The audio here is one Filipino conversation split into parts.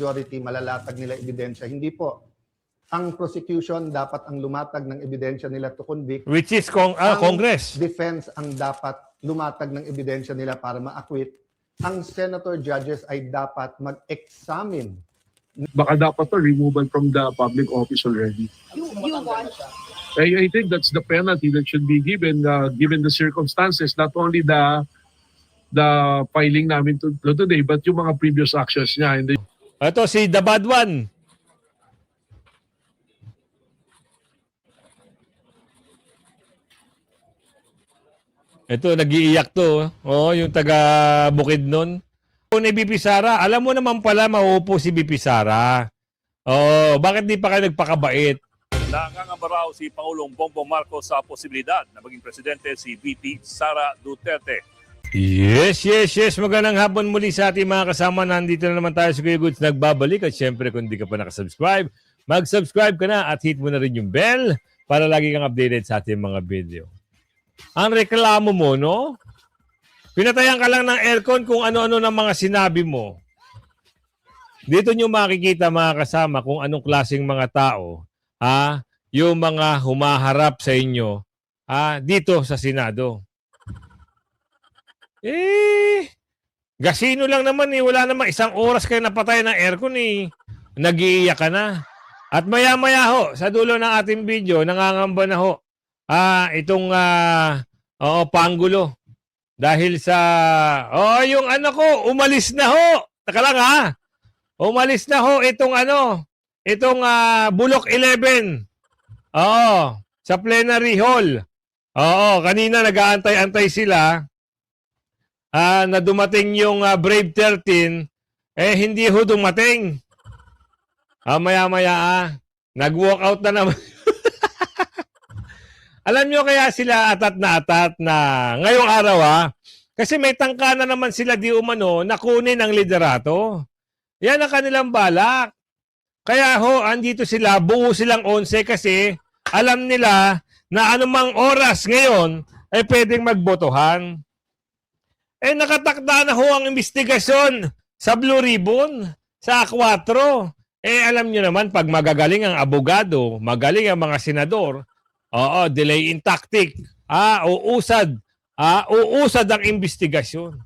majority malalatag nila ebidensya. Hindi po. Ang prosecution dapat ang lumatag ng ebidensya nila to convict. Which is Congress. Defense ang dapat lumatag ng ebidensya nila para ma-acquit. Ang senator judges ay dapat mag-examine. Baka dapat to removal from the public office already. You want? I think that's the penalty that should be given given the circumstances, not only the filing namin today, but yung mga previous actions niya. Ito si The Bad One. Ito, nag-iiyak to. Oh, yung taga Bukidnon. Ni BP Sara, alam mo naman pala mauupo si BP Sara. Oh, bakit di pa kayo nagpakabait? Nangangamba raw si Pangulong Bongbong Marcos sa posibilidad na maging presidente si VP Sara Duterte. Yes. Magandang hapon muli sa ating mga kasama. Nandito na naman tayo sa Kuya Goods nagbabalik. At syempre, kung di ka pa nakasubscribe, mag-subscribe ka na at hit mo na rin yung bell para lagi kang updated sa ating mga video. Ang reklamo mo, no? Pinatayan ka lang ng aircon kung ano-ano ng mga sinabi mo. Dito nyo makikita mga kasama kung anong klaseng mga tao, yung mga humaharap sa inyo, dito sa Senado. Gasino lang naman wala naman isang oras kayo napatay ng aircon nag-iiyak ka na. At maya-maya ho, sa dulo ng ating video, nangangamba na ho, itong Pangulo. Dahil sa, yung anak ko, umalis na ho. Taka lang umalis na ho itong Bulok 11. Sa plenary hall. Kanina nag-aantay-antay sila. Na dumating yung Brave 13, hindi ho dumating. Maya-maya, nag-walk out na naman. Alam nyo kaya sila atat na ngayong araw kasi may tangka na naman sila di umano na kunin ang liderato. Yan ang kanilang balak. Kaya andito sila, buo silang 11 kasi alam nila na anumang oras ngayon ay pwedeng magbotohan. Nakatakda na ang investigasyon sa Blue Ribbon, sa A4. Alam nyo naman, pag magagaling ang abogado, magaling ang mga senador, delay in tactic, uusad ang investigasyon.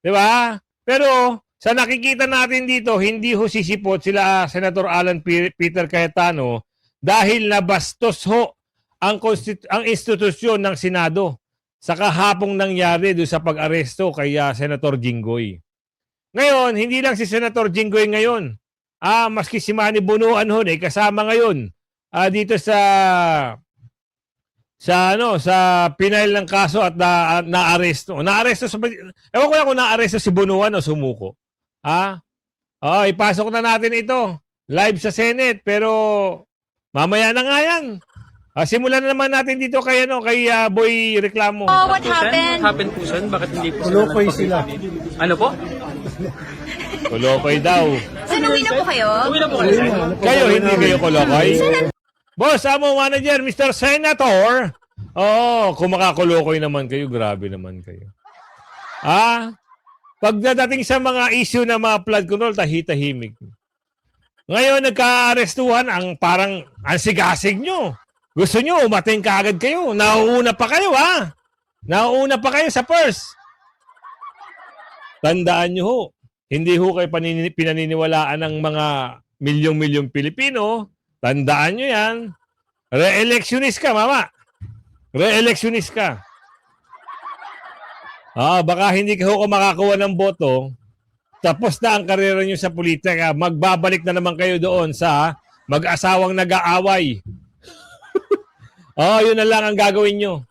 Di ba? Pero, sa nakikita natin dito, hindi ho sisipot sila Senator Alan Peter Cayetano dahil nabastos ang institusyon ng Senado sa kahapong nangyari doon sa pag-aresto kay Senator Jinggoy. Ngayon, hindi lang si Senator Jinggoy ngayon. Maski si Manny Bonoan kasama ngayon dito sa pinail ng kaso at naaresto. Ewan ko lang kung naaresto si Bonoan o sumuko. Ipasok na natin ito. Live sa Senate pero mamaya na nga yan. Simulan na naman natin dito kay Boy Reklamo. What happened? What happened po, Sen? Bakit hindi po Kulokoy sila. Ano po? Kulokoy daw. Sanuwi na po kayo? Uwi na po kayo, Sen. Kayo, hindi kayo kulokoy? Boss, amo manager, Mr. Senator. Kung makakulokoy naman kayo, grabe naman kayo. Pagdating sa mga issue na mga flood control, tahimik. Ngayon, nagka-arestuhan ang parang ansigasig nyo. Gusto nyo, umating kaagad kayo. Nauuna pa kayo, Nauuna pa kayo sa first. Tandaan nyo hindi kayo pinaniniwalaan ng mga milyong-milyong Pilipino. Tandaan nyo yan. Re-electionist ka, mama. Re-electionist ka. Baka hindi ka makakuha ng boto. Tapos na ang karera nyo sa politika. Magbabalik na naman kayo doon sa mag-asawang nag-aaway. Yun na lang ang gagawin nyo.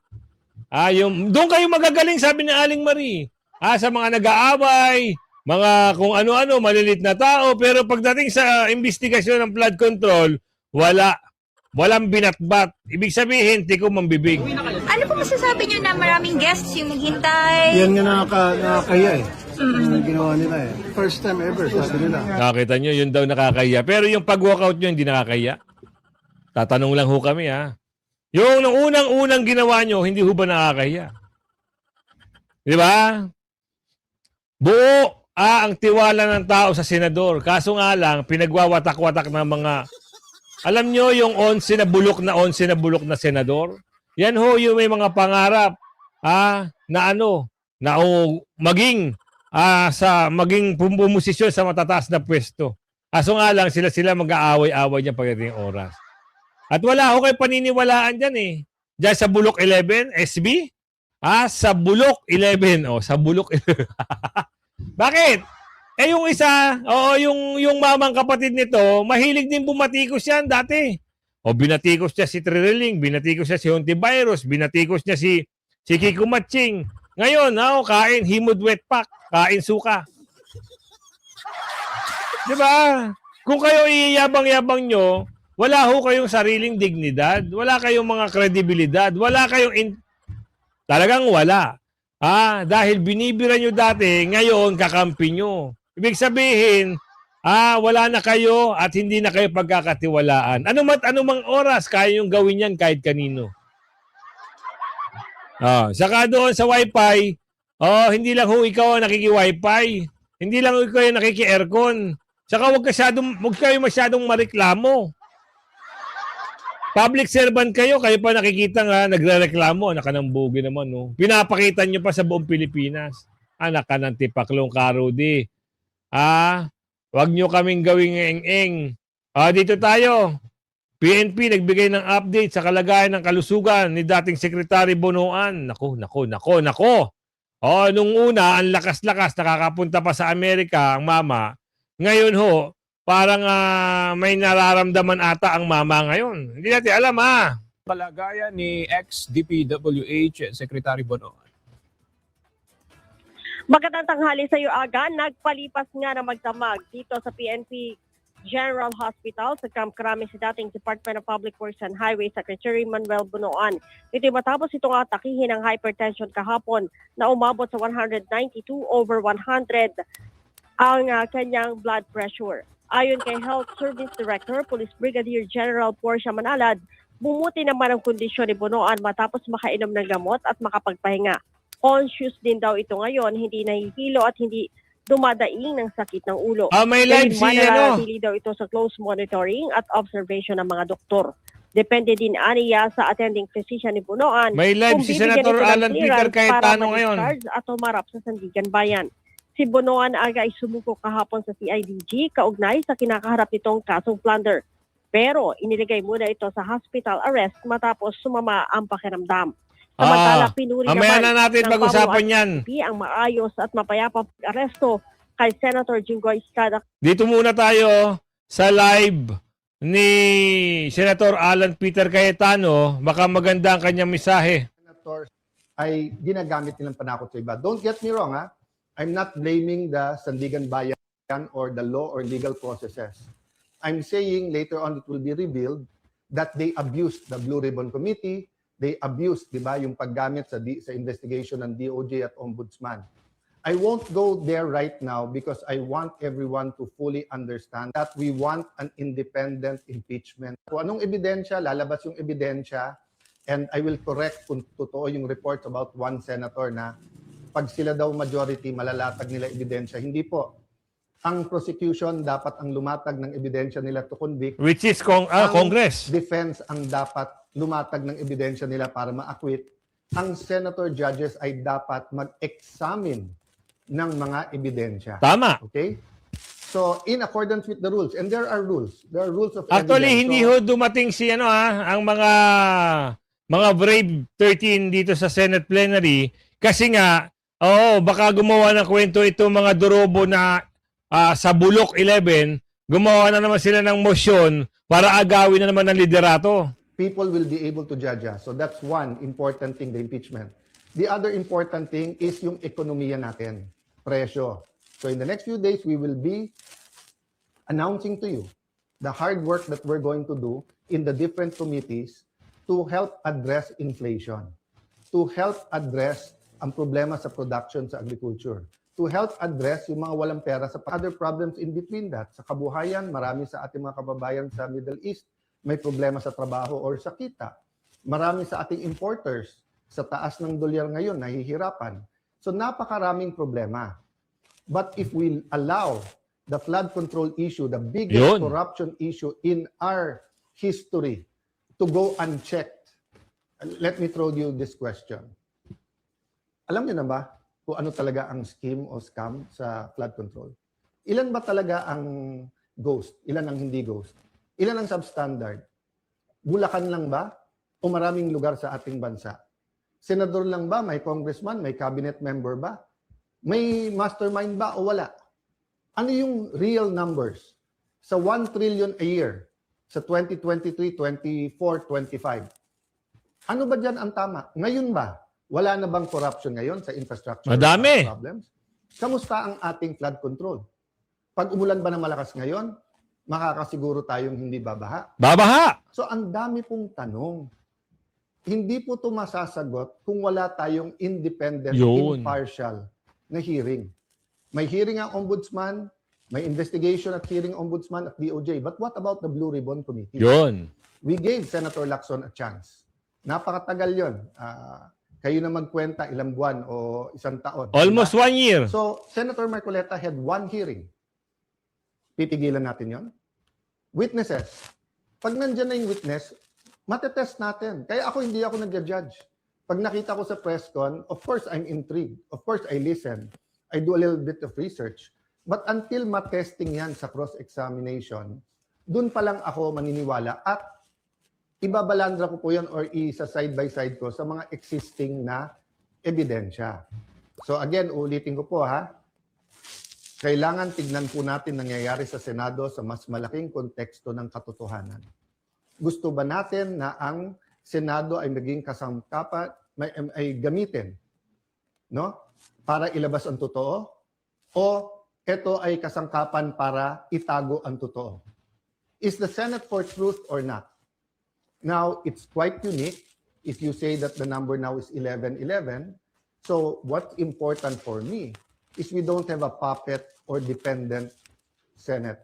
Doon kayo magagaling, sabi ni Aling Marie. Sa mga nag-aaway, mga kung ano-ano, malilit na tao. Pero pagdating sa investigasyon ng flood control, walang binatbat. Ibig sabihin, tiko mambibig. Ano po masasabi nyo na maraming guests yung naghintay? Yan nga nakakahiya Yung ginawa nila First time ever, sabi nila. Nakakita nyo, yun daw nakakahiya. Pero yung pag-walkout nyo, hindi nakakahiya. Tatanong lang ho kami, Yung unang-unang ginawa nyo, hindi ho ba nakakahiya? Di ba? Buo ang tiwala ng tao sa senador. Kaso nga lang, pinagwawatak-watak ng mga, alam nyo yung 11 na bulok na senador? Yan ho yung may mga pangarap na maging pumumosisyon sa matataas na pwesto. Kaso nga lang, sila mag-aaway-aaway niya pagdating ng oras. At wala ho kayo paniniwalaan dyan eh. Diyan sa Bulok 11, SB? Sa Bulok 11. Sa Bulok 11. Bakit? Yung isa, yung mamang kapatid nito, mahilig din bumatikos yan dati. Binatikos niya si Tririling, binatikos niya si Hontivirus, binatikos niya si Kiko Matching. Ngayon, kain himod wet pack, kain suka. Diba? Kung kayo iyabang-yabang nyo, wala ho kayong sariling dignidad, wala kayong mga kredibilidad, wala kayong talagang wala. Dahil binibira nyo dati, ngayon kakampi nyo. Ibig sabihin, wala na kayo at hindi na kayo pagkakatiwalaan. Anumang oras, kaya yung gawin yan kahit kanino. Saka doon sa Wi-Fi, hindi lang ho ikaw ang nakiki-Wi-Fi. Hindi lang ho ikaw ang nakiki-aircon. Saka huwag kayo masyadong mareklamo. Public servant kayo pa nakikita nga nagrereklamo. Anak ka ng bugi naman, no? Pinapakita nyo pa sa buong Pilipinas. Anak ka ng tipaklong karudi. Huwag nyo kaming gawing eng-eng. Dito tayo. PNP nagbigay ng update sa kalagayan ng kalusugan ni dating Secretary Bonoan. Nako. Nung una, ang lakas-lakas, nakakapunta pa sa Amerika ang mama. Ngayon ho, parang may nararamdaman ata ang mama ngayon. Hindi natin alam Kalagayan ni ex-DPWH Secretary Bonoan. Magandang tanghali sa iyo, Aga. Nagpalipas nga na magdamag dito sa PNP General Hospital sa Camp Crame si dating Department of Public Works and Highway Secretary Manuel Bonoan. Ito'y matapos itong atakihin ng hypertension kahapon na umabot sa 192/100 ang kanyang blood pressure. Ayon kay Health Service Director, Police Brigadier General Portia Manalad, bumuti naman ang kondisyon ni Bonoan matapos makainom ng gamot at makapagpahinga. Conscious din daw ito ngayon, hindi nahihilo at hindi dumadaing ng sakit ng ulo. May live si Mananatili daw ito sa close monitoring at observation ng mga doktor. Depende din aniya sa attending physician ni Bonoan. May live si Senator Alan Peter Cayetano ngayon. At humarap sa Sandigan Bayan. Si Bonoan Aga ay sumuko kahapon sa CIDG kaugnay sa kinakaharap nitong kasong plunder. Pero iniligay muna ito sa hospital arrest matapos sumama ang pakiramdam. Samantala, pinuri mamaya na natin ng pag-usapan yan. ang maayos at mapayapang aresto kay Senator Jinggoy Estrada. Dito muna tayo sa live ni Senator Alan Peter Cayetano. Baka maganda ang kanyang mensahe. Senators ay ginagamit nilang panakot sa iba. Don't get me wrong, I'm not blaming the Sandigan Bayan or the law or legal processes. I'm saying later on it will be revealed that they abused the Blue Ribbon Committee, they abused, di ba, yung paggamit sa investigation ng DOJ at Ombudsman. I won't go there right now because I want everyone to fully understand that we want an independent impeachment. Kung anong ebidensya, lalabas yung ebidensya, and I will correct kung totoo yung reports about one senator na pag sila daw majority, malalatag nila ebidensya. Hindi po. Ang prosecution dapat ang lumatag ng ebidensya nila to convict. Which is Congress. Defense ang dapat lumatag ng ebidensya nila para ma-acquit. Ang senator judges ay dapat mag-examine ng mga ebidensya. Tama. Okay? So, in accordance with the rules, and there are rules of Actually, evidence. hindi ho dumating si ang mga Brave 13 dito sa Senate plenary kasi nga baka gumawa ng kwento itong mga durobo na sa Bulok 11, gumawa na naman sila ng motion para agawin na naman ng liderato. People will be able to judge us. So that's one important thing, the impeachment. The other important thing is yung ekonomiya natin, presyo. So in the next few days, we will be announcing to you the hard work that we're going to do in the different committees to help address inflation, to help address ang problema sa production sa agriculture, to help address yung mga walang pera sa other problems in between that. Sa kabuhayan, marami sa ating mga kababayan sa Middle East may problema sa trabaho or sa kita. Marami sa ating importers sa taas ng dolyar ngayon nahihirapan. So napakaraming problema. But if we allow the flood control issue, the biggest Yun. corruption issue in our history, to go unchecked, let me throw you this question. Alam niyo na ba kung ano talaga ang scheme o scam sa flood control? Ilan ba talaga ang ghost? Ilan ang hindi ghost? Ilan ang substandard? Bulacan lang ba? O maraming lugar sa ating bansa? Senador lang ba? May congressman? May cabinet member ba? May mastermind ba o wala? Ano yung real numbers? Sa 1 trillion a year, sa 2023, 24, 25. Ano ba dyan ang tama? Ngayon ba? Wala na bang corruption ngayon sa infrastructure Madami. problems? Kamusta ang ating flood control? Pag umulan ba ng malakas ngayon, makakasiguro tayong hindi babaha? Babaha. So ang dami pong tanong. Hindi po ito masasagot kung wala tayong independent, Yun. impartial na hearing. May hearing ang ombudsman, may investigation at hearing ombudsman at DOJ. But what about the Blue Ribbon Committee? Yun. We gave Senator Lacson a chance. Napakatagal yun. Kayo na magkwenta ilang buwan o isang taon. Almost Diba? 1 year. So, Senator Marcoleta had one hearing. Pipigilan natin yon. Witnesses. Pag nandyan na yung witness, matetest natin. Kaya ako hindi ako nag-judge. Pag nakita ko sa press con, of course I'm intrigued. Of course I listen. I do a little bit of research. But until matesting yan sa cross-examination, dun pa lang ako maniniwala at ibabalandra ko po yan or isa side by side ko sa mga existing na ebidensya. So again, ulitin ko po ha, kailangan tignan po natin nangyayari sa Senado sa mas malaking konteksto ng katotohanan. Gusto ba natin na ang Senado ay maging kasangkapan, ay gamitin, no? Para ilabas ang totoo? O ito ay kasangkapan para itago ang totoo? Is the Senate for truth or not? Now, it's quite unique if you say that the number now is 11-11. So what's important for me is we don't have a puppet or dependent Senate.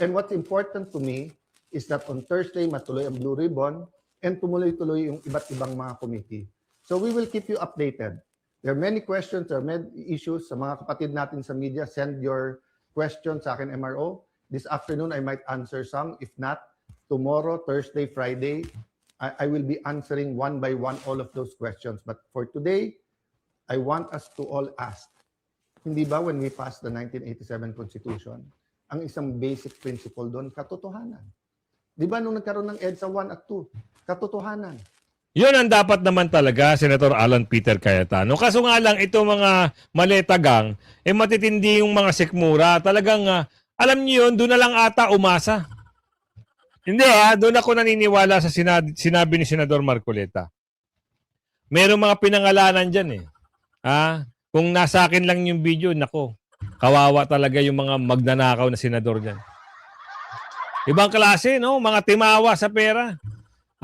And what's important to me is that on Thursday, matuloy ang Blue Ribbon and tumuloy-tuloy yung iba't ibang mga committee. So we will keep you updated. There are many questions, there are many issues. Sa mga kapatid natin sa media, send your questions sa akin, MRO. This afternoon, I might answer some. If not, tomorrow, Thursday, Friday, I will be answering one by one all of those questions. But for today, I want us to all ask, hindi ba when we passed the 1987 Constitution, ang isang basic principle doon, katotohanan. Di ba nung nagkaroon ng EDSA 1 at 2, katotohanan. Yun ang dapat naman talaga, Senator Alan Peter Cayetano. Kaso nga lang, ito mga maletagang, matitindi yung mga sikmura. Talagang, alam niyo yun, doon na lang ata umasa. Hindi doon ako naniniwala sa sinabi ni Senador Marcoleta. Merong mga pinangalanan dyan kung nasa akin lang yung video, nako, kawawa talaga yung mga magnanakaw na senador dyan. Ibang klase, no? Mga timawa sa pera.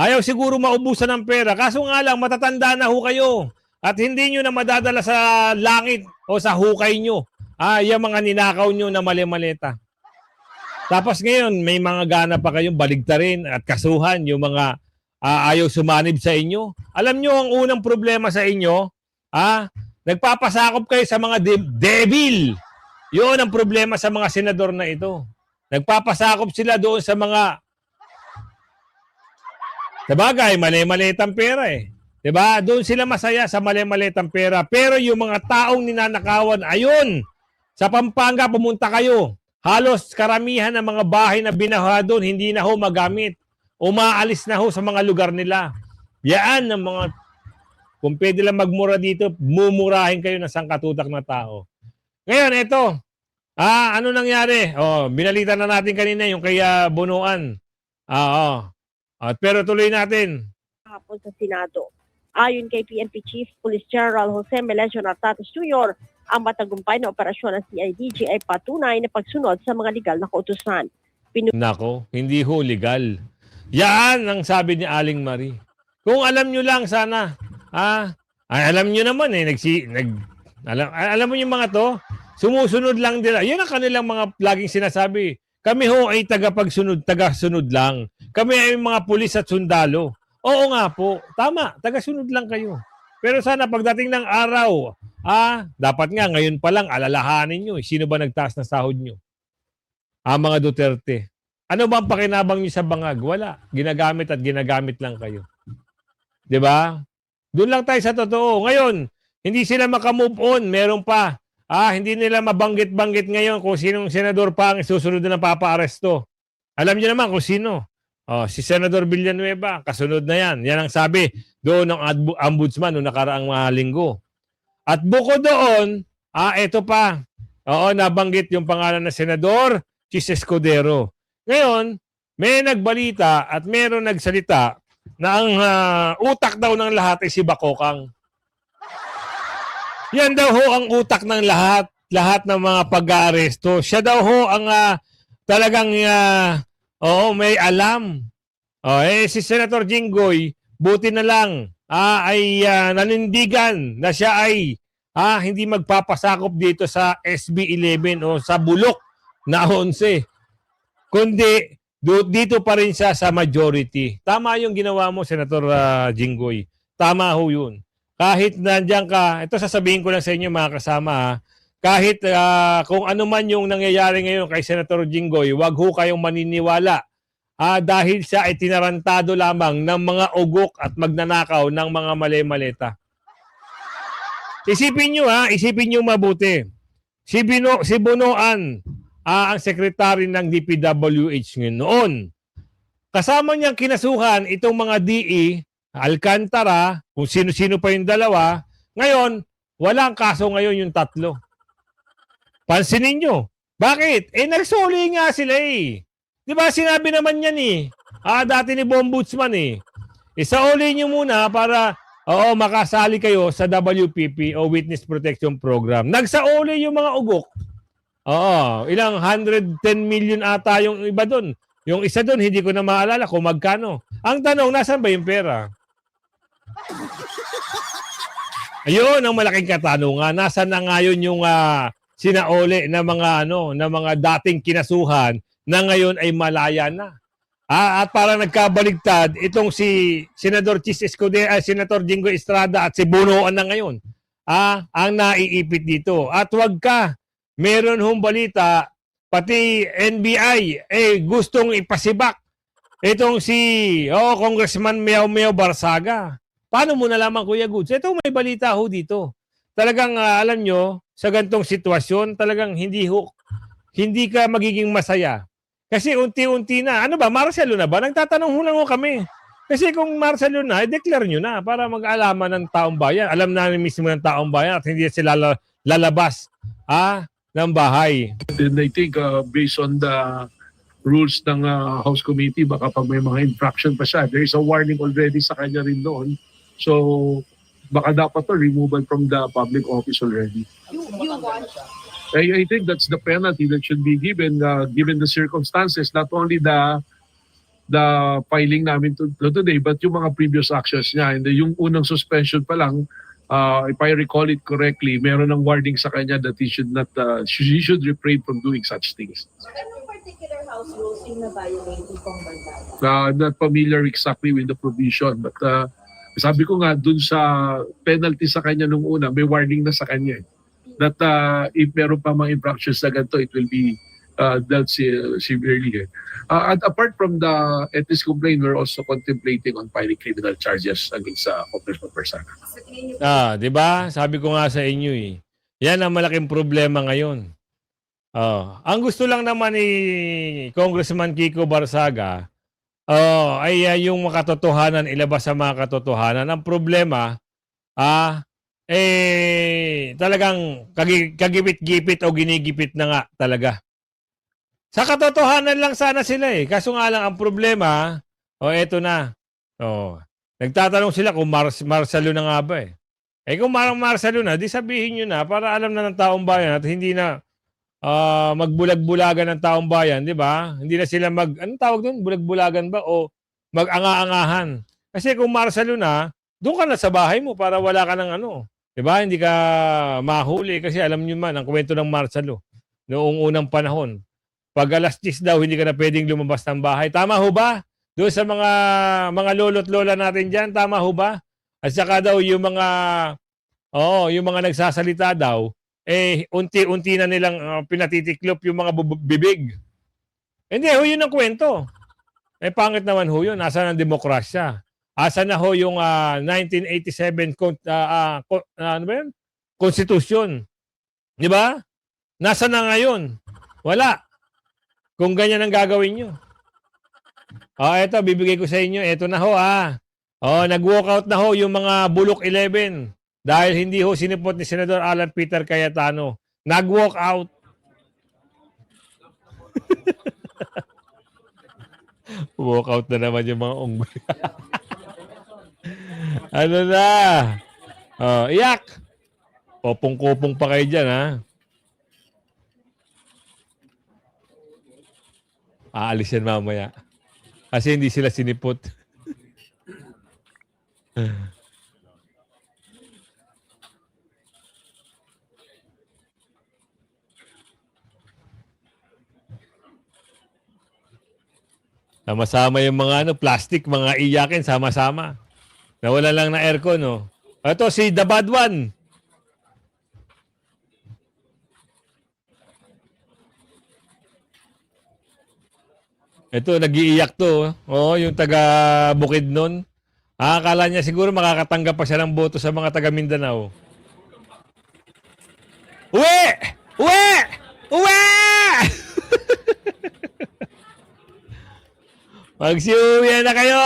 Ayaw siguro maubusan ng pera. Kaso nga lang, matatanda na ho kayo. At hindi nyo na madadala sa langit o sa hukay nyo. Yung mga ninakaw nyo na mali-maleta. Tapos ngayon, may mga gana pa kayong baligtarin at kasuhan yung mga ayaw sumanib sa inyo. Alam nyo, ang unang problema sa inyo, nagpapasakop kayo sa mga devil. Yun ang problema sa mga senador na ito. Nagpapasakop sila doon sa mga sabagay, mali-malitang pera Diba? Doon sila masaya sa mali-malitang pera. Pero yung mga taong ninanakawan, ayun, sa Pampanga pumunta kayo. Halos karamihan ng mga bahay na binaha doon, hindi na ho magamit. Umaalis na ho sa mga lugar nila. Yan ang mga, kung pwede lang magmura dito, mumurahin kayo ng sangkatutak na tao. Ngayon, ito. Ano nangyari? Binalita na natin kanina yung kay Bonoan. Pero tuloy natin. Hapon sa Senado. Ayon kay PNP Chief Police General Jose Melesio Nartates Jr., ang matagumpay na operasyon ng CIDG ay patunay na pagsunod sa mga legal na kautusan. Nako, hindi ho legal. Yan ang sabi ni Aling Marie. Kung alam nyo lang sana, alam nyo naman alam mo yung mga to, sumusunod lang nila. Yan ang kanilang mga laging sinasabi. Kami ho ay tagasunod lang. Kami ay mga pulis at sundalo. Oo nga po, tama, tagasunod lang kayo. Pero sana pagdating ng araw, Dapat nga ngayon pa lang alalahanin nyo. Sino ba nagtaas ng sahod nyo? Mga Duterte. Ano ba ang pakinabang nyo sa bangag? Wala. Ginagamit at ginagamit lang kayo. 'Di ba? Doon lang tayo sa totoo. Ngayon, hindi sila makamove on. Meron pa. Hindi nila mabanggit-banggit ngayon kung sinong senador pa ang susunod na papa-aresto. Alam niyo naman kung sino. Si Senador Villanueva, kasunod na yan. Yan ang sabi doon ng ombudsman noong nakaraang mga linggo. At bukod doon, ito pa. Nabanggit yung pangalan ng Senador Chis Escudero. Ngayon, may nagbalita at meron nagsalita na ang utak daw ng lahat ay si Bakokang. Yan daw ho ang utak ng lahat ng mga pag-aaresto. Siya daw ho ang talagang may alam. Si Senator Jinggoy, buti na lang ay nanindigan na siya ay hindi magpapasakop dito sa SB 11 o sa bulok na 11. Kundi dito pa rin siya sa majority. Tama yung ginawa mo, Senator Jinggoy. Tama ho yun. Kahit nandiyan ka, ito sasabihin ko lang sa inyo mga kasama, kahit kung ano man yung nangyayari ngayon kay Senator Jinggoy, wag ho kayong maniniwala. Dahil siya ay tinarantado lamang ng mga ugok at magnanakaw ng mga mali-maleta. Isipin nyo mabuti. Si Bonoan, ang sekretary ng DPWH noon. Kasama niyang kinasuhan itong mga DE, Alcantara, kung sino-sino pa yung dalawa. Ngayon, walang kaso ngayon yung tatlo. Pansinin nyo. Bakit? Nagsuli nga sila eh. Di ba sinabi naman yan eh. Dati ni Ombudsman eh. Isauli nyo muna para makasali kayo sa WPP o Witness Protection Program. Nagsauli yung mga ugok. Ilang 110 million ata yung iba doon. Yung isa doon, hindi ko na maalala kung magkano. Ang tanong, nasan ba yung pera? Ayun ang malaking katanungan. Nasaan na ngayon yung sinauli na mga dating kinasuhan na ngayon ay malaya na. At parang nagkabaligtad itong si Senador Chis Escudero, Senator Jinggoy Estrada at si Bonoan na ngayon. Ang naiipit dito. At wag ka, meron hong balita, pati NBI gustong ipasibak itong si Congressman Meow Barsaga. Paano mo nalaman, Kuya Goods? Ito may balita ho dito. Talagang alam nyo, sa gantong sitwasyon, talagang hindi ka magiging masaya. Kasi unti-unti na. Ano ba, Marcelo na ba? Nagtatanong ho lang ho kami. Kasi kung Marcelo na, declare nyo na para mag-alaman ng taong bayan. Alam na mismo ng taong bayan at hindi sila lalabas ng bahay. And I think based on the rules ng House Committee, baka pag may mga infraction pa siya, there is a warning already sa kanya rin doon. So, baka dapat to removal from the public office already. I think that's the penalty that should be given given the circumstances, not only the filing namin today, but yung mga previous actions niya. And yung unang suspension pa lang, if I recall it correctly, meron ng warning sa kanya that he should refrain from doing such things. So, ano particular house rules yung na-violate ni Kong Bardaga? Not familiar exactly with the provision, but sabi ko nga, dun sa penalty sa kanya nung una, may warning na sa kanya. That if meron pa mga infractions na ganito, it will be dealt severely. And apart from the ethics complaint, we're also contemplating on filing criminal charges against Congressman Barsaga. Di ba? Sabi ko nga sa inyo eh. Yan ang malaking problema ngayon. Ang gusto lang naman ni Congressman Kiko Barsaga ay yung makatotohanan, ilabas sa mga katotohanan. Ang problema, talagang kagipit-gipit o ginigipit na nga talaga. Sa katotohanan lang sana sila eh. Kaso nga lang ang problema, eto na. Nagtatanong sila kung Marcelo na nga ba eh. Kung Marcelo na, di sabihin nyo na para alam na ng taong bayan at hindi na magbulag-bulagan ng taong bayan, di ba? Hindi na sila anong tawag doon? Bulag-bulagan ba? O mag-anga-angahan. Kasi kung Marcelo na, doon ka na sa bahay mo para wala ka ng di ba? Hindi ka mahuli kasi alam nyo man ang kwento ng Marcelo noong unang panahon. Pag alas 10 daw, hindi ka na pwedeng lumabas ng bahay. Tama ho ba? Doon sa mga lolo't lola natin dyan, tama ho ba? At saka daw yung mga Oo, yung mga nagsasalita daw, unti-unti na nilang pinatitiklop yung mga bibig. Hindi, ho yun ang kwento. Pangit naman ho yun. Nasaan ang demokrasya? Asa na ho yung 1987 ano ba yun? Constitution? Di ba? Nasaan na ngayon? Wala. Kung ganyan ang gagawin nyo. Eto, bibigay ko sa inyo. Eto na ho, nag-walkout na ho yung mga Bulok 11 dahil hindi ho sinipot ni Senador Alan Peter Cayetano. Nag-walk out. Walkout na naman yung mga unggoy. Ano na? Iyak. Kopong-kopong pa kayo dyan, ha? Aalis yan mamaya. Kasi hindi sila sinipot. Sama-sama yung mga plastic, mga iyakin, sama-sama. Nawala lang na aircon, no? Ito, si The Bad One. Ito, nag-iiyak to. Yung taga Bukidnon. Akala niya siguro makakatanggap pa siya ng boto sa mga taga Mindanao. Uwi! Uwi! Uwi! Magsiuwi na kayo!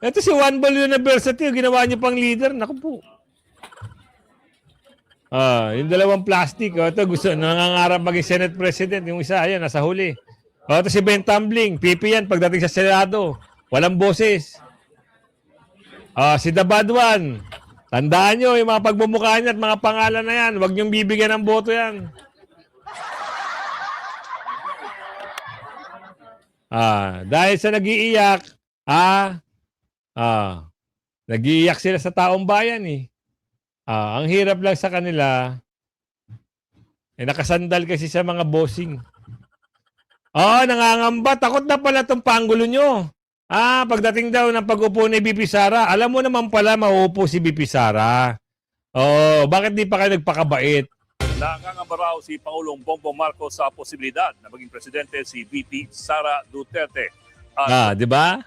Ito si One Ball University, ginawa niyo pang leader. Naku po. Yung dalawang plastic. Ito, nangangarap maging Senate President. Yung isa, ayan, nasa huli. Ito si Ben Tumbling. Pipi yan pagdating sa Senado. Walang boses. Si The Bad One. Tandaan nyo, yung mga pagmumukha niya at mga pangalan na yan. Huwag niyong bibigyan ng boto yan. Dahil sa nag-iiyak, nag-iiyak sila sa taong bayan eh. Ang hirap lang sa kanila, nakasandal kasi sa mga bossing. Nangangamba. Takot na pala itong panggulo nyo. Pagdating daw ng pag-upo ni BP Sara, alam mo naman pala mauupo si BP Sara. Bakit di pa kayo nagpakabait? Nakangamba raw si Pangulong Bongbong Marcos sa posibilidad na maging presidente si VP Sara Duterte. Di ba?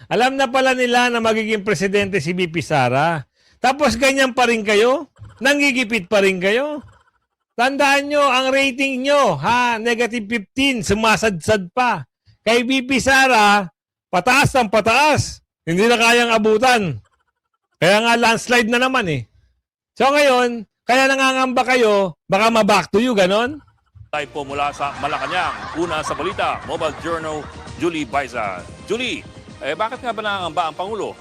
Alam na pala nila na magiging presidente si VP Sara. Tapos ganyan pa rin kayo? Nangigipit pa rin kayo? Tandaan nyo, ang rating nyo, negative 15, sumasadsad pa. Kay VP Sara, pataas ng pataas. Hindi na kayang abutan. Kaya nga landslide na naman eh. So ngayon, kaya nangangamba kayo, baka ma-back to you, ganon? Tayo po mula sa Malacanang. Una sa balita, Mobile Journal, Julie Baiza. Julie, bakit nga ba nangangamba ang Pangulo?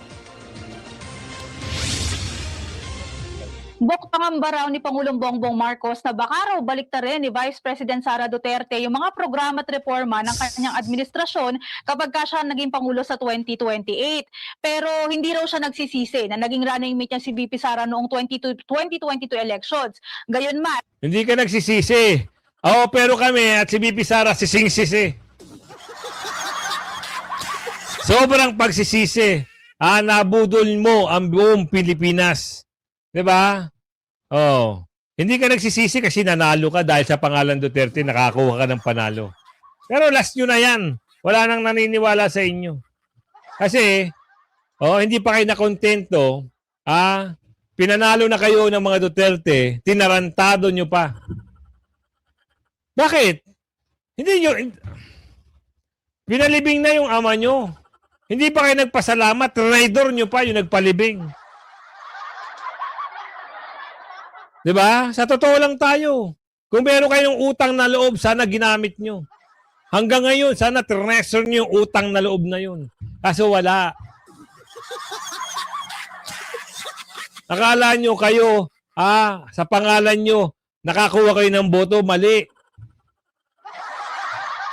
Bok pangamba raw ni Pangulong Bongbong Marcos na baka raw baliktarin ni Vice President Sara Duterte yung mga programa at reforma ng kanyang administrasyon kapag siya naging Pangulo sa 2028. Pero hindi raw siya nagsisisi na naging running mate niya si VP Sara noong 2022 elections. Gayunman, Hindi ka nagsisisi. Pero kami at si VP Sara sising-sisi. Sobrang pagsisisi. Nabudol mo ang buong Pilipinas. Diba? Hindi ka nagsisisi kasi nanalo ka dahil sa pangalan Duterte, nakakuha ka ng panalo. Pero last nyo na yan. Wala nang naniniwala sa inyo. Kasi, hindi pa kayo nakontento. Pinanalo na kayo ng mga Duterte, tinarantado nyo pa. Bakit? Hindi nyo, pinalibing na yung ama nyo. Hindi pa kayo nagpasalamat, traitor nyo pa yung nagpalibing. Diba? Sa totoo lang tayo. Kung meron kayong utang na loob, sana ginamit nyo. Hanggang ngayon, sana treasure nyo yung utang na loob na yun. Kaso wala. Akala nyo kayo, sa pangalan nyo, nakakuha kayo ng boto, mali.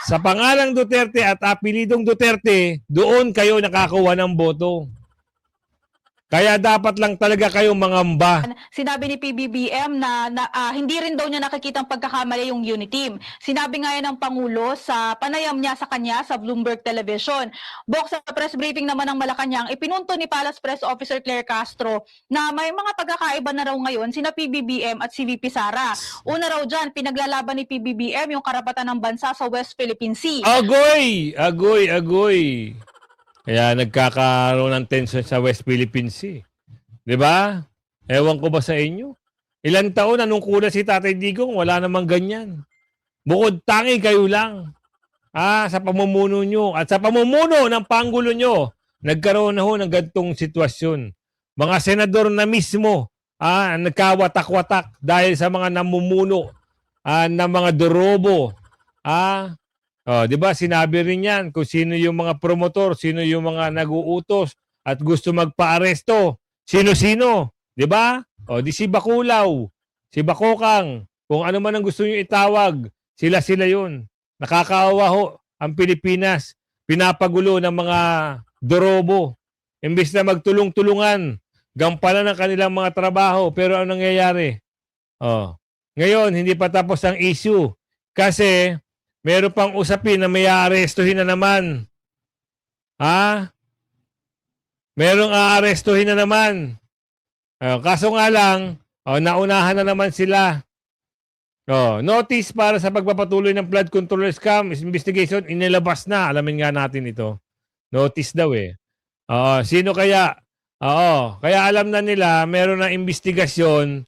Sa pangalang Duterte at apelidong Duterte, doon kayo nakakuha ng boto. Kaya dapat lang talaga kayong mangamba. Sinabi ni PBBM na, hindi rin daw niya nakikitang pagkakamali yung Uniteam. Sinabi nga yan ng Pangulo sa panayam niya sa kanya sa Bloomberg Television. Bok sa press briefing naman ng Malacanang, ipinunto ni Palace Press Officer Claire Castro na may mga pagkakaiba na raw ngayon sina PBBM at si VP Sara. Una raw dyan, pinaglalaban ni PBBM yung karapatan ng bansa sa West Philippine Sea. Agoy! Agoy! Agoy! Kaya nagkakaroon ng tension sa West Philippine Sea. Di ba? Ewan ko ba sa inyo? Ilang taon na nung kuna si Tatay Digong, wala namang ganyan. Bukod tangi kayo lang. Sa pamumuno nyo. At sa pamumuno ng Pangulo nyo, nagkaroon na ho ng gantong sitwasyon. Mga senador na mismo, nagkawatak-watak dahil sa mga namumuno ng mga dorobo. Di ba sinabi rin yan kung sino yung mga promotor, sino yung mga nag-uutos at gusto magpa-aresto. Sino-sino, di ba? Di si Bakulaw, si Bakokang, kung ano man ang gusto nyo itawag, sila-sila yun. Nakakaawa ho ang Pilipinas, pinapagulo ng mga dorobo. Imbis na magtulong-tulungan, gampanan ng kanilang mga trabaho, pero ang nangyayari? Ngayon, hindi pa tapos ang issue kasi meron pang usapin na may aarestuhin na naman. Merong aarestuhin na naman. Kaso nga lang, naunahan na naman sila. Notice para sa pagpapatuloy ng flood control scam investigation, inilabas na. Alamin nga natin ito. Notice daw eh. Sino kaya? Kaya alam na nila, meron na investigasyon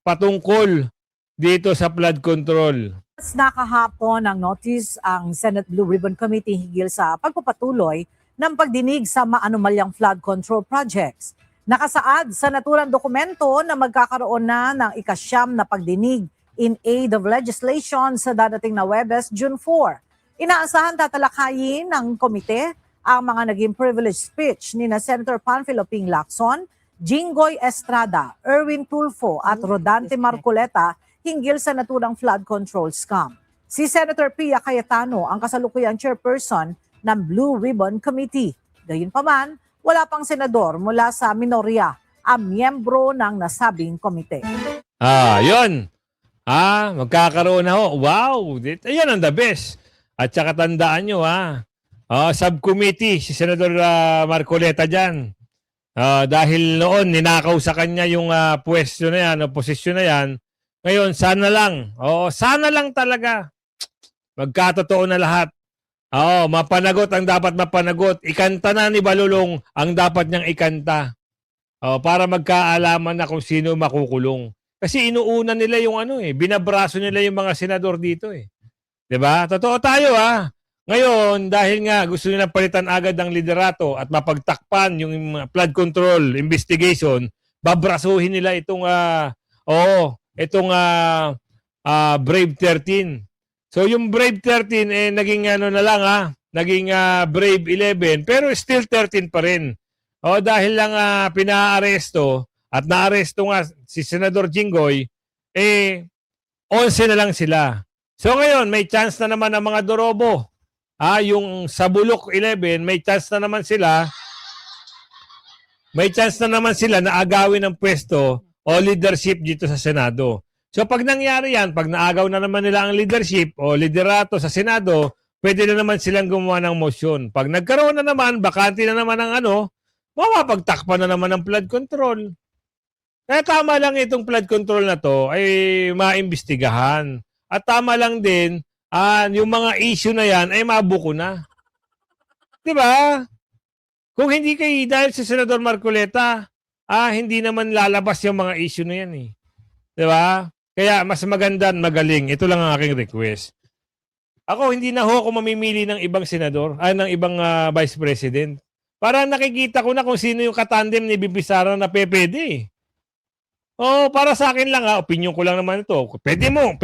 patungkol dito sa flood control. Nakahapon ng notice ang Senate Blue Ribbon Committee higil sa pagpapatuloy ng pagdinig sa maanumalyang flood control projects. Nakasaad sa naturang dokumento na magkakaroon na ng ikasyam na pagdinig in aid of legislation sa dadating na Huwebes, June 4. Inaasahan tatalakayin ng komite ang mga naging privileged speech ni na Senator Panfilo Ping Lacson, Jinggoy Estrada, Erwin Tulfo at Rodante Marcoleta hinggil sa naturang flood control scam. Si Senator Pia Cayetano ang kasalukuyang chairperson ng Blue Ribbon Committee. Gayunpaman, wala pang senador mula sa minorya ang miyembro ng nasabing komite. Yun. Magkakaroon na ho. Wow! Ayan ang the best. At saka tandaan nyo, subcommittee, si Senador Marcoleta dyan. Dahil noon, ninakaw sa kanya yung pwesto na yan, o posisyon na yan. Ngayon, sana lang. Sana lang talaga. Magkatotoo na lahat. Mapanagot ang dapat mapanagot. Ikanta na ni Balulong ang dapat niyang ikanta. Para magkaalaman na kung sino makukulong. Kasi inuuna nila yung binabraso nila yung mga senador dito eh. 'Di ba? Totoo tayo Ngayon, dahil nga gusto nila palitan agad ang liderato at mapagtakpan yung flood control investigation, babrasuhin nila itong Brave 13. So yung Brave 13 naging naging Brave 11 pero still 13 pa rin. Dahil lang pinaaresto at naaresto nga si Senador Jinggoy, 11 na lang sila. So ngayon may chance na naman ang mga dorobo. Yung sa Bulok 11, may chance na naman sila. May chance na naman sila na agawin ng pwesto o leadership dito sa Senado. So pag nangyari yan, pag naagaw na naman nila ang leadership o liderato sa Senado, pwede na naman silang gumawa ng motion. Pag nagkaroon na naman, bakante na naman ang mapapagtakpan na naman ang flood control. Kaya tama lang itong flood control na to ay maimbestigahan. At tama lang din, yung mga issue na yan ay mabuko na. Diba? Kung hindi dahil si Senador Marcoleta, hindi naman lalabas yung mga issue na yan eh. Diba? Kaya mas maganda magaling. Ito lang ang aking request. Ako, hindi na ako mamimili ng ibang senador, ng ibang vice president. Para nakikita ko na kung sino yung katandem ni Bibi Sara na PPD. Para sa akin lang opinion ko lang naman ito. Pwede mong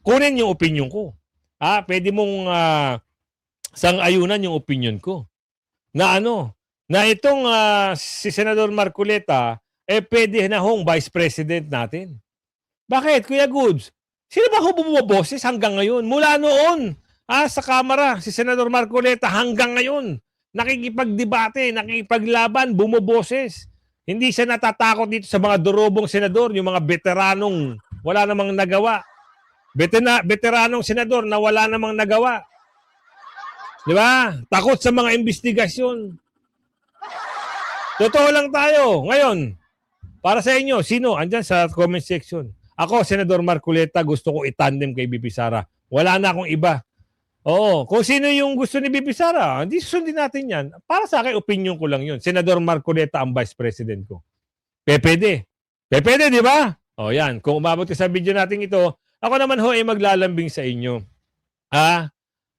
kunin yung opinion ko. Pwede mong sang-ayunan yung opinion ko. Na itong si Senador Marcoleta, pwede na hong vice president natin. Bakit, Kuya Goods? Sino ba ho bumaboses hanggang ngayon? Mula noon, sa Kamara, si Senador Marcoleta hanggang ngayon. nakikipagdebate, nakikipaglaban, bumoboses. Hindi siya natatakot dito sa mga durobong senador, yung mga veteranong wala namang nagawa. Veteranong senador na wala namang nagawa. Di ba? Takot sa mga investigasyon. Totoo lang tayo. Ngayon, para sa inyo, sino? Andyan sa comment section. Ako, Senador Marcoleta, gusto ko itandem kay BP Sara. Wala na akong iba. Oo, kung sino yung gusto ni BP Sara, hindi susundin natin yan. Para sa akin, opinion ko lang yun. Senador Marcoleta ang Vice President ko. PPD. PPD, di ba? O yan, kung umabot sa video natin ito, ako naman ho ay maglalambing sa inyo.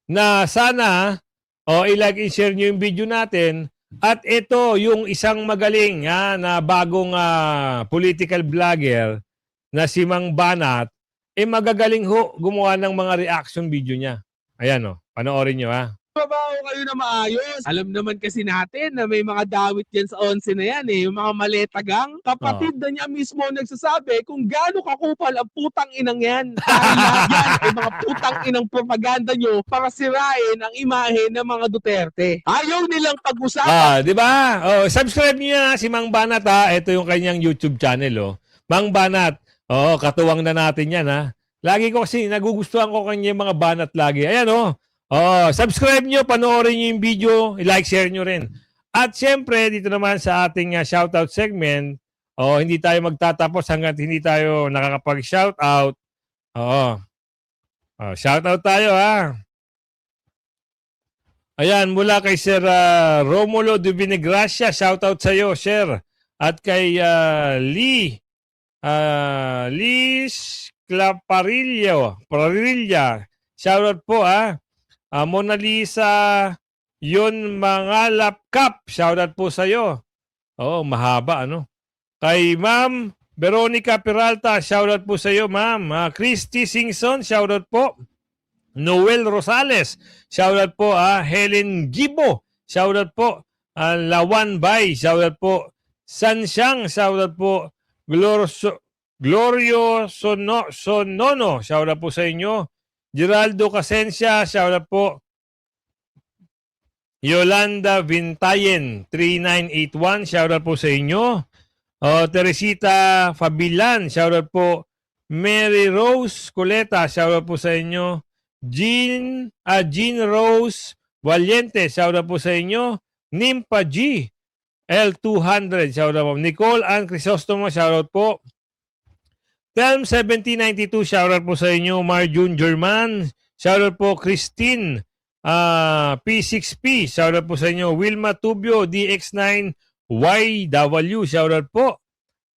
Na sana, i-like and share nyo yung video natin. At ito, yung isang magaling na bagong political vlogger na si Mang Banat, magagaling ho gumawa ng mga reaction video niya. Ayan panoorin nyo Trabaho kayo na maayos. Alam naman kasi natin na may mga dawit yan sa 11 na yan yung mga maletagang. Kapatid na niya mismo nagsasabi kung gaano kakupal ang putang inang yan. Dahil lahat yan ay mga putang inang propaganda nyo para sirain ang imahe ng mga Duterte. Ayaw nilang pag-usapan. Di ba? Subscribe niyo na si Mang Banat Ito yung kanyang YouTube channel Mang Banat. Katuwang na natin yan Lagi ko kasi nagugustuhan ko kanya mga banat lagi. Ayan subscribe nyo, panoorin nyo yung video, i-like, share nyo rin. At syempre, dito naman sa ating shoutout segment, hindi tayo magtatapos hanggat hindi tayo nakakapag-shoutout. Shoutout tayo Ayan, mula kay Sir Romulo de Vinegracia, shoutout sa iyo, Sir. At kay Liz Parilla, shoutout po Mona Lisa yun mga lapkap, shoutout po sa iyo. Mahaba Kay Ma'am Veronica Peralta, shoutout po sa iyo, Ma'am. Christy Singson, shoutout po. Noel Rosales, shoutout po. Helen Gibo, shoutout po. Lawan Bay, shoutout po. Sansyang, shoutout po. Glorio Sonono, shoutout po sa inyo. Geraldo Casencia, shoutout po. Yolanda Vintayen, 3981, shoutout po sa inyo. Teresita Fabilan, shoutout po. Mary Rose Coleta, shoutout po sa inyo. Jean Rose Valiente, shoutout po sa inyo. Nimpa G, L200, shoutout po. Nicole Ann Crisostomo, shoutout po. Telm 1792, shoutout po sa inyo. Marjun German, shoutout po. Christine P6P, shoutout po sa inyo. Wilma Tubio, DX9 YW, shoutout po.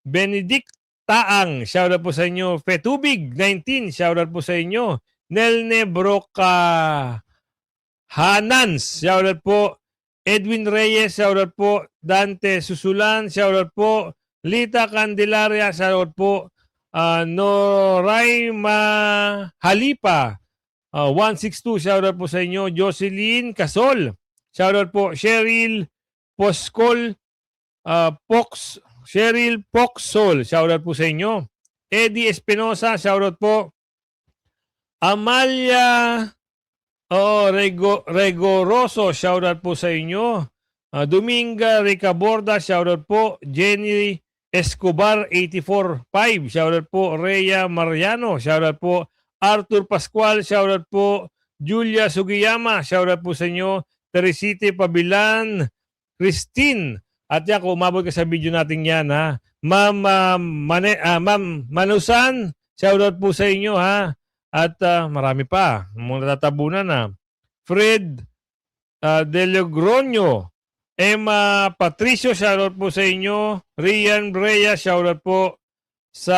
Benedict Taang, shoutout po sa inyo. Fetubig 19, shoutout po sa inyo. Nelne Broca Hanans, shoutout po. Edwin Reyes, shoutout po. Dante Susulan, shoutout po. Lita Candelaria, shoutout po. Noraima Halipa, 162, shoutout po sa inyo. Jocelyn Casol, shoutout po. Cheryl Poscol, Cheryl Poxol, shoutout po sa inyo. Eddie Espinosa, shoutout po. Amalia Regoroso, shoutout po sa inyo. Dominga Ricaborda, shoutout po. Jenny Escobar 84.5, shoutout po. Rhea Mariano, shoutout po. Arthur Pascual, shoutout po. Julia Sugiyama, shoutout po sa inyo. Teresite Pabilan, Christine. At yan, kung umabot ka sa video natin yan, Ma'am Manusan, shoutout po sa inyo, At marami pa, mga natatabunan Fred Delogronio, Emma Patricio, shoutout po sa inyo. Rian Brea, shoutout po. Sa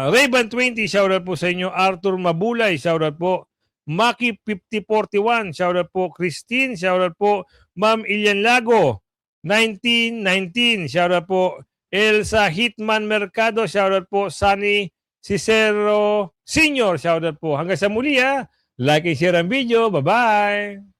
Rayban 20, shoutout po sa inyo. Arthur Mabulay, shoutout po. Maki 5041, shoutout po. Christine, shoutout po. Ma'am Ilian Lago, 1919, shoutout po. Elsa Hitman Mercado, shoutout po. Sunny Cicero Senior, shoutout po. Hanggang sa muli Like and share ang video. Bye-bye!